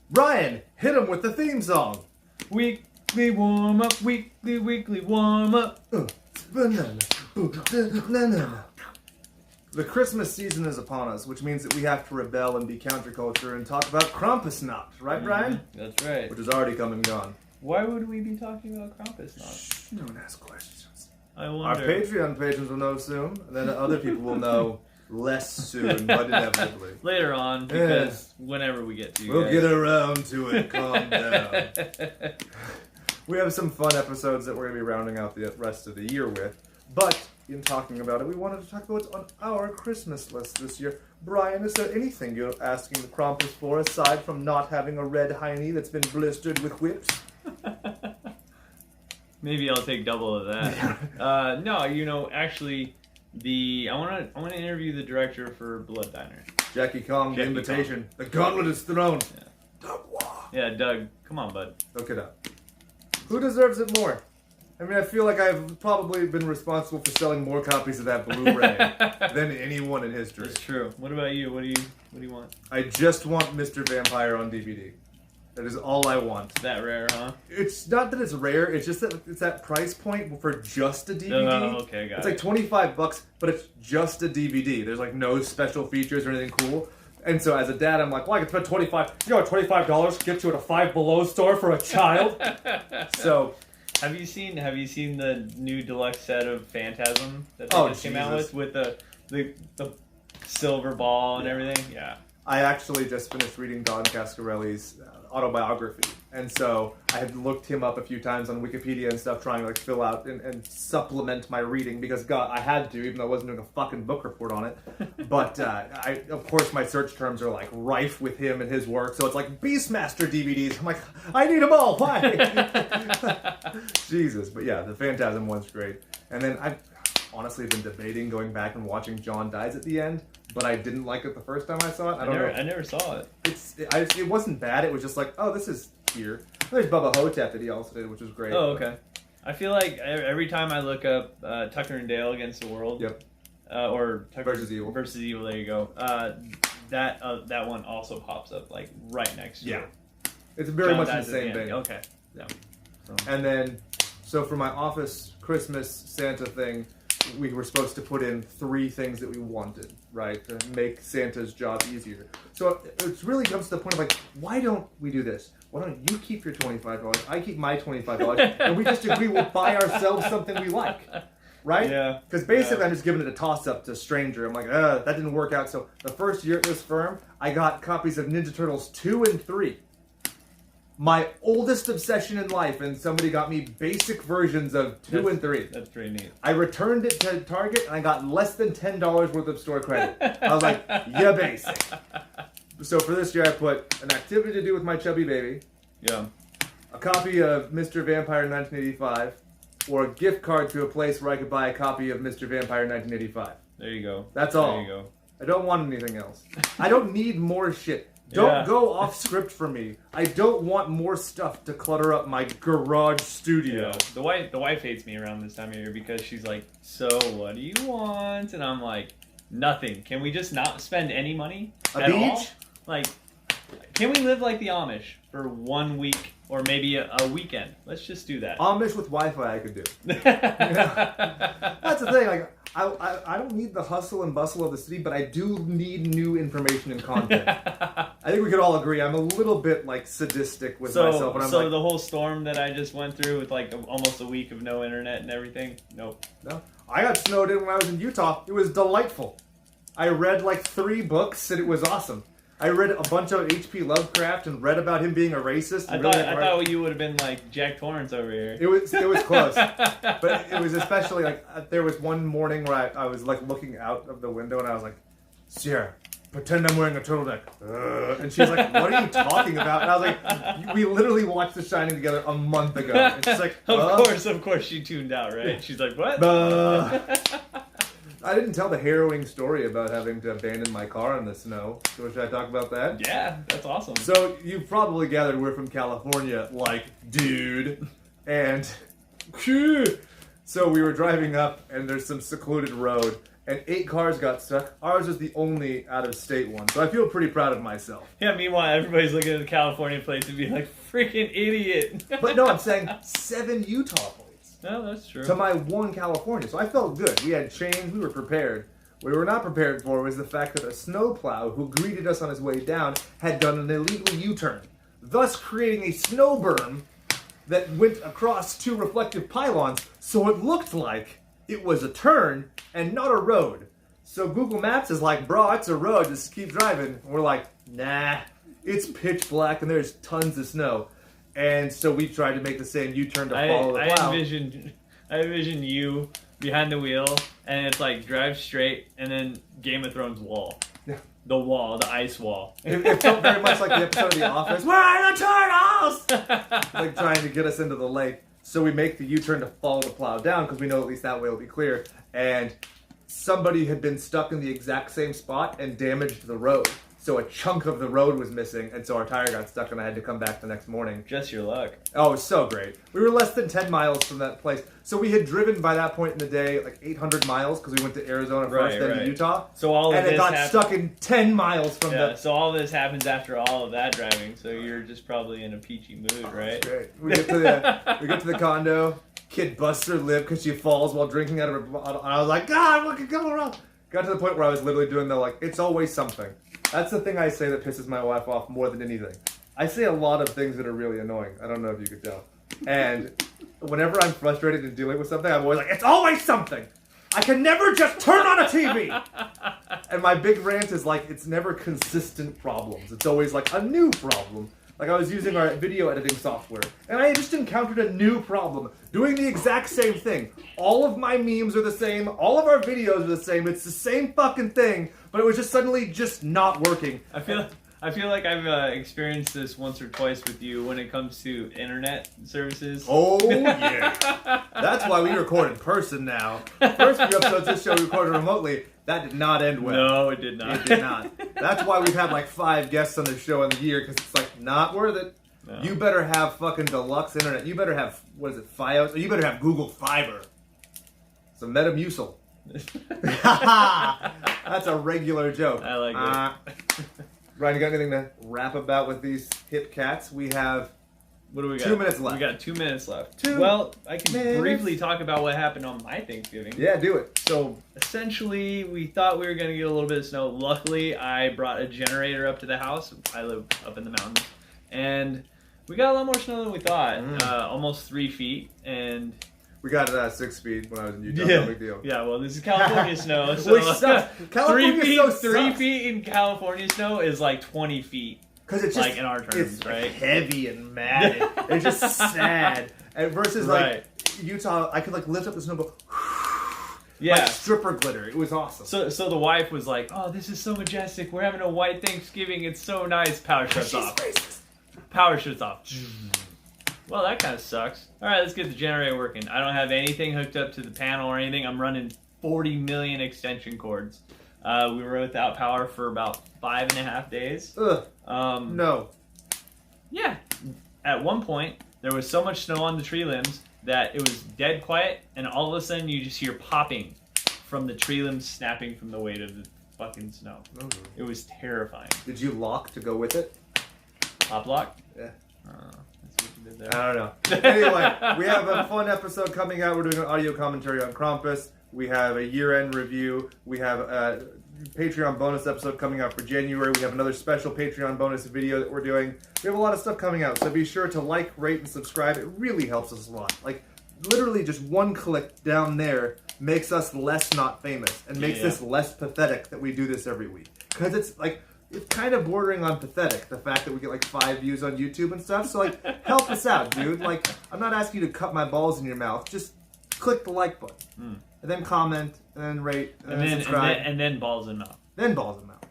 Brian, hit him with the theme song. Weekly warm up, weekly warm up. Banana. Banana. The Christmas season is upon us, which means that we have to rebel and be counterculture and talk about Krampusnacht, right, Brian? That's right. Which has already come and gone. Why would we be talking about Krampusnacht? No one asks questions. I wonder. Our Patreon patrons will know soon, and then other people will know less soon, but inevitably. Later on, because whenever we get to you We'll guys. get around to it. Calm down. We have some fun episodes that we're going to be rounding out the rest of the year with, but in talking about it, we wanted to talk about what's on our Christmas list this year. Brian, is there anything you're asking the Krampus for aside from not having a red hiney that's been blistered with whips? Maybe I'll take double of that. No, actually, I want to interview the director for Blood Diner. Jackie Kong, the invitation. The gauntlet is thrown. Yeah. Doug Waugh. Yeah, Doug, come on, bud. Look it up. Who deserves it more? I mean, I feel like I've probably been responsible for selling more copies of that Blu-ray than anyone in history. That's true. What about you? What do you want? I just want Mr. Vampire on DVD. That is all I want. That rare, huh? It's not that it's rare. It's just that it's that price point for just a DVD. Oh, okay, got it. It's like $25, but it's just a DVD. There's like no special features or anything cool. And so as a dad, I'm like, well, I can spend $25 get you at a Five Below store for a child. So. Have you seen the new deluxe set of Phantasm that they just came out with the silver ball and everything? Yeah. I actually just finished reading Don Cascarelli's autobiography, and so I had looked him up a few times on Wikipedia and stuff, trying to like fill out and supplement my reading because God, I had to, even though I wasn't doing a fucking book report on it. But of course, my search terms are like rife with him and his work, so it's like Beastmaster DVDs. I'm like, I need them all. Why? Jesus, but yeah, the Phantasm one's great, and then I've honestly been debating going back and watching John Dies at the End, but I didn't like it the first time I saw it. I never saw it. It wasn't bad. It was just like, oh, this is here. There's Bubba Hotep that he also did, which was great. Oh, okay. I feel like every time I look up Tucker and Dale Against the World, yep, or Tucker versus Evil. There you go. That one also pops up like right next to it. Yeah, it's very much the same thing. Okay. Yeah. And then, so for my office Christmas Santa thing, we were supposed to put in 3 things that we wanted, right, to make Santa's job easier. So it really comes to the point of like, why don't we do this? Why don't you keep your $25, I keep my $25, and we just agree we'll buy ourselves something we like, right? Yeah. Because basically I'm just giving it a toss-up to stranger. I'm like, that didn't work out. So the first year at this firm, I got copies of Ninja Turtles 2 and 3. My oldest obsession in life, and somebody got me basic versions of 2 and 3. That's pretty neat. I returned it to Target, and I got less than $10 worth of store credit. I was like, yeah, basic. So for this year, I put an activity to do with my chubby baby, a copy of Mr. Vampire 1985, or a gift card to a place where I could buy a copy of Mr. Vampire 1985. There you go. That's all. There you go. I don't want anything else. I don't need more shit. Don't go off script for me. I don't want more stuff to clutter up my garage studio. Yeah. The wife hates me around this time of year because she's like, so what do you want? And I'm like, nothing. Can we just not spend any money at all? Like, can we live like the Amish for 1 week or maybe a weekend? Let's just do that. Amish with Wi-Fi I could do. That's the thing. Like, I don't need the hustle and bustle of the city, but I do need new information and content. I think we could all agree I'm a little bit like sadistic with myself. And I'm so the whole storm that I just went through with like almost a week of no internet and everything, nope. No, I got snowed in when I was in Utah. It was delightful. I read like 3 books and it was awesome. I read a bunch of H.P. Lovecraft and read about him being a racist. I thought you would have been like Jack Torrance over here. It was close, but it was especially like there was one morning where I was like looking out of the window and I was like, Sierra, pretend I'm wearing a turtleneck. And she's like, what are you talking about? And I was like, we literally watched The Shining together a month ago. And she's like, of course she tuned out, right? She's like, what? I didn't tell the harrowing story about having to abandon my car in the snow. So should I talk about that? Yeah, that's awesome. So you've probably gathered we're from California, like, dude. And so we were driving up, and there's some secluded road, and 8 cars got stuck. Ours was the only out-of-state one, so I feel pretty proud of myself. Yeah, meanwhile, everybody's looking at the California plates and being like, freaking idiot. But no, I'm saying 7 Utah plates. No, that's true. To my 1 California, so I felt good. We had chains, we were prepared. What we were not prepared for was the fact that a snowplow who greeted us on his way down had done an illegal U-turn, thus creating a snow berm that went across 2 reflective pylons, so it looked like it was a turn and not a road. So Google Maps is like, bro, it's a road, just keep driving. And we're like, nah, it's pitch black and there's tons of snow. And so we tried to make the same U-turn to follow the plow. I envisioned you behind the wheel, and it's like drive straight, and then Game of Thrones wall. Yeah. The wall, the ice wall. It felt very much like the episode of The Office. Where are the turtles? Like trying to get us into the lake. So we make the U-turn to follow the plow down because we know at least that way it'll be clear. And somebody had been stuck in the exact same spot and damaged the road. So a chunk of the road was missing, and so our tire got stuck, and I had to come back the next morning. Just your luck. Oh, it was so great. We were less than 10 miles from that place. So we had driven by that point in the day like 800 miles because we went to Arizona first, then to Utah. So all of and it got stuck in 10 miles from the... So all this happens after all of that driving, so you're just probably in a peachy mood, right? Great. We get to the condo. Kid busts her lip because she falls while drinking out of her bottle. And I was like, God, what could go wrong? Got to the point where I was literally doing the like, it's always something. That's the thing I say that pisses my wife off more than anything. I say a lot of things that are really annoying. I don't know if you could tell. And whenever I'm frustrated and dealing with something, I'm always like, it's always something. I can never just turn on a TV. And my big rant is like, it's never consistent problems. It's always like a new problem. Like I was using our video editing software, and I just encountered a new problem, doing the exact same thing. All of my memes are the same, all of our videos are the same, it's the same fucking thing, but it was just suddenly just not working. I feel like I've experienced this once or twice with you when it comes to internet services. Oh, yeah. That's why we record in person now. First few episodes of this show we recorded remotely. That did not end well. No, it did not. It did not. That's why we've had like 5 guests on the show in the year, because it's like, not worth it. No. You better have fucking deluxe internet. You better have, what is it, Fios? Or you better have Google Fiber. It's a Metamucil. That's a regular joke. I like it. Ryan, you got anything to rap about with these hip cats? We have... What do we got? 2 minutes left. We got 2 minutes left. Well, I can briefly talk about what happened on my Thanksgiving. Yeah, do it. So, essentially, we thought we were going to get a little bit of snow. Luckily, I brought a generator up to the house. I live up in the mountains. And we got a lot more snow than we thought. Almost 3 feet. And... We got it at 6 feet when I was in Utah. Yeah. No big deal. Yeah, well, this is California snow. So Which sucks. California 3 feet in California snow is like 20 feet. Because it's just, like in our terms, it's right? heavy and matted. It's just sad. And versus like Utah, I could like lift up the snow and go, yeah, like stripper glitter. It was awesome. So the wife was like, "Oh, this is so majestic. We're having a white Thanksgiving. It's so nice." Power shuts off. Racist. Power shuts off. Well, that kind of sucks. All right, let's get the generator working. I don't have anything hooked up to the panel or anything. I'm running 40 million extension cords. We were without power for about 5.5 days. Ugh. No. Yeah. At one point, there was so much snow on the tree limbs that it was dead quiet, and all of a sudden you just hear popping from the tree limbs snapping from the weight of the fucking snow. Oh. It was terrifying. Did you lock to go with it? Pop lock? Yeah. That's what you did there. I don't know. Anyway, we have a fun episode coming out. We're doing an audio commentary on Krampus. We have a year-end review. We have a Patreon bonus episode coming out for January. We have another special Patreon bonus video that we're doing. We have a lot of stuff coming out, so be sure to like, rate, and subscribe. It really helps us a lot. Like, literally just one click down there makes us less not famous and makes this less pathetic that we do this every week. Because it's like, it's kind of bordering on pathetic, the fact that we get like 5 views on YouTube and stuff. So like, help us out, dude. Like, I'm not asking you to cut my balls in your mouth. Just click the like button. And then comment, and then rate, and then subscribe. And then balls in mouth. Then balls in mouth.